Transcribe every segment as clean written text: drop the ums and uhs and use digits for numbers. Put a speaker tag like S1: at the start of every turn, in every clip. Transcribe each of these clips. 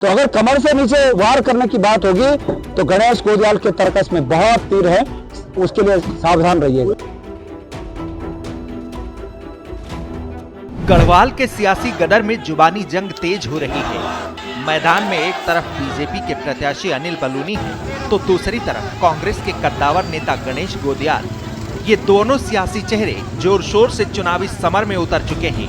S1: तो अगर कमर से नीचे वार करने की बात होगी तो गणेश गोदियाल के तर्कस में बहुत तीर है, उसके लिए सावधान रहिएगा।
S2: गढ़वाल के सियासी गदर में जुबानी जंग तेज हो रही है। मैदान में एक तरफ बीजेपी के प्रत्याशी अनिल बलूनी है तो दूसरी तरफ कांग्रेस के कद्दावर नेता गणेश गोदियाल। ये दोनों सियासी चेहरे जोर शोर से चुनावी समर में उतर चुके हैं।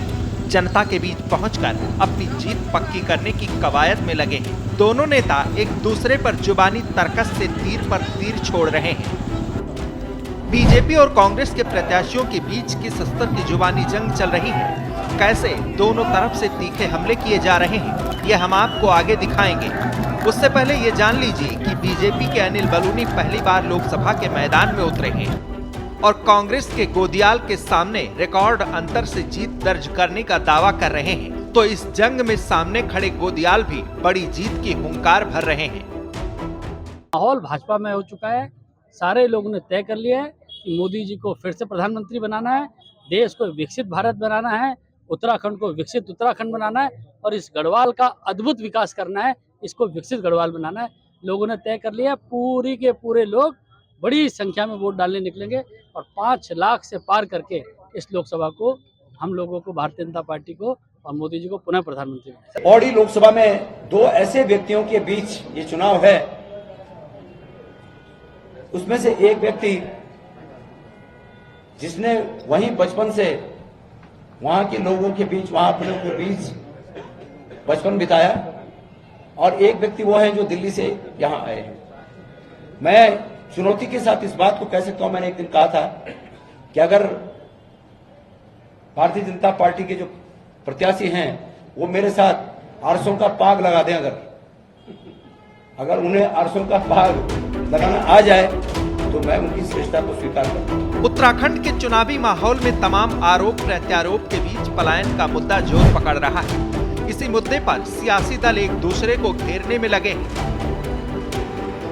S2: जनता के बीच पहुंचकर अपनी जीत पक्की करने की कवायद में लगे हैं। दोनों नेता एक दूसरे पर जुबानी तर्कस से तीर पर तीर छोड़ रहे हैं। बीजेपी और कांग्रेस के प्रत्याशियों के बीच किस स्तर की जुबानी जंग चल रही है, कैसे दोनों तरफ से तीखे हमले किए जा रहे हैं, ये हम आपको आगे दिखाएंगे। उससे पहले ये जान लीजिए कि बीजेपी के अनिल बलूनी पहली बार लोकसभा के मैदान में उतरे हैं और कांग्रेस के गोदियाल के सामने रिकॉर्ड अंतर से जीत दर्ज करने का दावा कर रहे हैं। तो इस जंग में सामने खड़े गोदियाल भी बड़ी जीत की हुंकार भर रहे हैं।
S3: माहौल भाजपा में हो चुका है। सारे लोगों ने तय कर लिया है कि मोदी जी को फिर से प्रधानमंत्री बनाना है, देश को विकसित भारत बनाना है, उत्तराखंड को विकसित उत्तराखंड बनाना है और इस गढ़वाल का अद्भुत विकास करना है, इसको विकसित गढ़वाल बनाना है। लोगों ने तय कर लिया, पूरी के पूरे लोग बड़ी संख्या में वोट डालने निकलेंगे और 5 लाख से पार करके इस लोकसभा को हम लोगों को, भारतीय जनता पार्टी को और मोदी जी को पुनः प्रधानमंत्री बनाएंगे।
S4: पौड़ी लोकसभा में 2 ऐसे व्यक्तियों के बीच ये चुनाव है, उसमें से एक व्यक्ति जिसने वहीं बचपन से वहां के लोगों के बीच, वहां अपने के बीच बचपन बिताया और एक व्यक्ति वो है जो दिल्ली से यहां आए हैं। मैं चुनौती के साथ इस बात को कह सकता हूं, मैंने एक दिन कहा था कि अगर भारतीय जनता पार्टी के जो प्रत्याशी हैं वो मेरे साथ आरसों का पाग लगा दें, अगर उन्हें आरसों का पाग लगाना आ जाए तो मैं उनकी श्रेष्ठता को स्वीकार करूंगा।
S2: उत्तराखंड के चुनावी माहौल में तमाम आरोप प्रत्यारोप के बीच पलायन का मुद्दा जोर पकड़ रहा है। इसी मुद्दे पर सियासी दल एक दूसरे को घेरने में लगे हैं।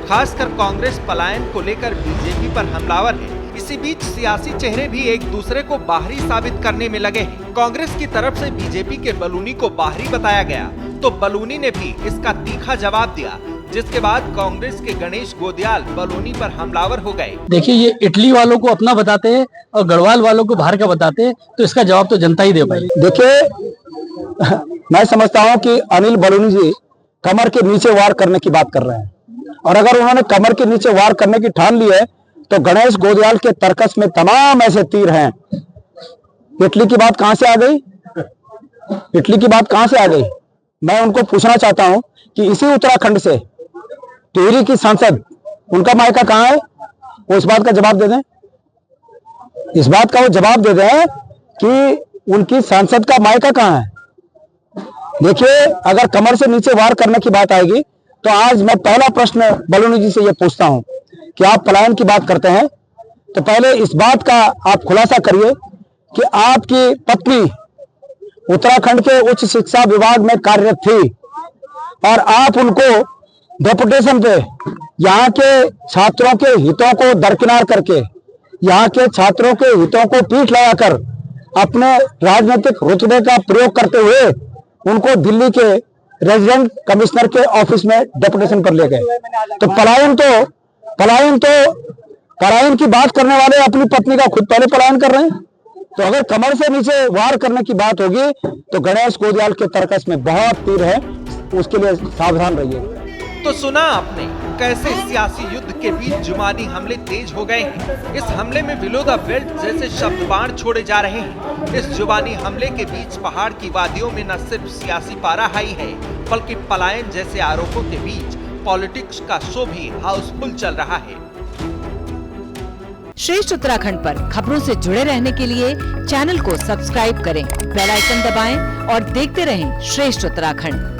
S2: खासकर कांग्रेस पलायन को लेकर बीजेपी पर हमलावर है। इसी बीच सियासी चेहरे भी एक दूसरे को बाहरी साबित करने में लगे हैं। कांग्रेस की तरफ से बीजेपी के बलूनी को बाहरी बताया गया तो बलूनी ने भी इसका तीखा जवाब दिया, जिसके बाद कांग्रेस के गणेश गोदियाल बलूनी पर हमलावर हो गए।
S3: देखिए, ये इटली वालों को अपना बताते हैं और गढ़वाल वालों को बाहर का बताते हैं, तो इसका जवाब तो जनता ही दे पाई।
S1: देखिए, मैं समझता हूं कि अनिल बलूनी जी कमर के नीचे वार करने की बात कर रहे हैं और अगर उन्होंने कमर के नीचे वार करने की ठान ली है तो गणेश गोदियाल के तर्कस में तमाम ऐसे तीर हैं। इटली की बात कहां से आ गई? इटली की बात कहां से आ गई? मैं उनको पूछना चाहता हूं कि इसी उत्तराखंड से टिहरी की सांसद, उनका मायका कहां है? वो इस बात का जवाब दे दें, इस बात का वो जवाब दे दें कि उनकी सांसद का मायका कहां है। देखिए, अगर कमर से नीचे वार करने की बात आएगी तो आज मैं पहला प्रश्न बलूनी जी से ये पूछता हूं कि आप पलायन की बात करते हैं तो पहले इस बात का आप खुलासा करिए कि आपकी पत्नी उत्तराखंड के उच्च शिक्षा विभाग में कार्यरत थी और आप उनको डेपुटेशन पे यहाँ के छात्रों के हितों को दरकिनार करके, यहाँ के छात्रों के हितों को पीठ लगाकर अपने राजनीतिक रुतबे का प्रयोग करते हुए उनको दिल्ली के रेजिडेंट कमिश्नर के ऑफिस में डेपुटेशन पर ले गए। तो पलायन की बात करने वाले अपनी पत्नी का खुद पहले पलायन कर रहे हैं। तो अगर कमर से नीचे वार करने की बात होगी तो गणेश गोदियाल के तर्कस में बहुत तीर है, उसके लिए सावधान रहिए।
S2: तो सुना आपने कैसे सियासी युद्ध के बीच जुबानी हमले तेज हो गए हैं। इस हमले में बिलो द बेल्ट जैसे शब्द बाण छोड़े जा रहे हैं। इस जुबानी हमले के बीच पहाड़ की वादियों में न सिर्फ सियासी पारा हाई है बल्कि पलायन जैसे आरोपों के बीच पॉलिटिक्स का शो भी हाउसफुल चल रहा है।
S5: श्रेष्ठ उत्तराखंड पर खबरों से जुड़े रहने के लिए चैनल को सब्सक्राइब करें, बेल आइकन दबाएं और देखते रहें श्रेष्ठ उत्तराखंड।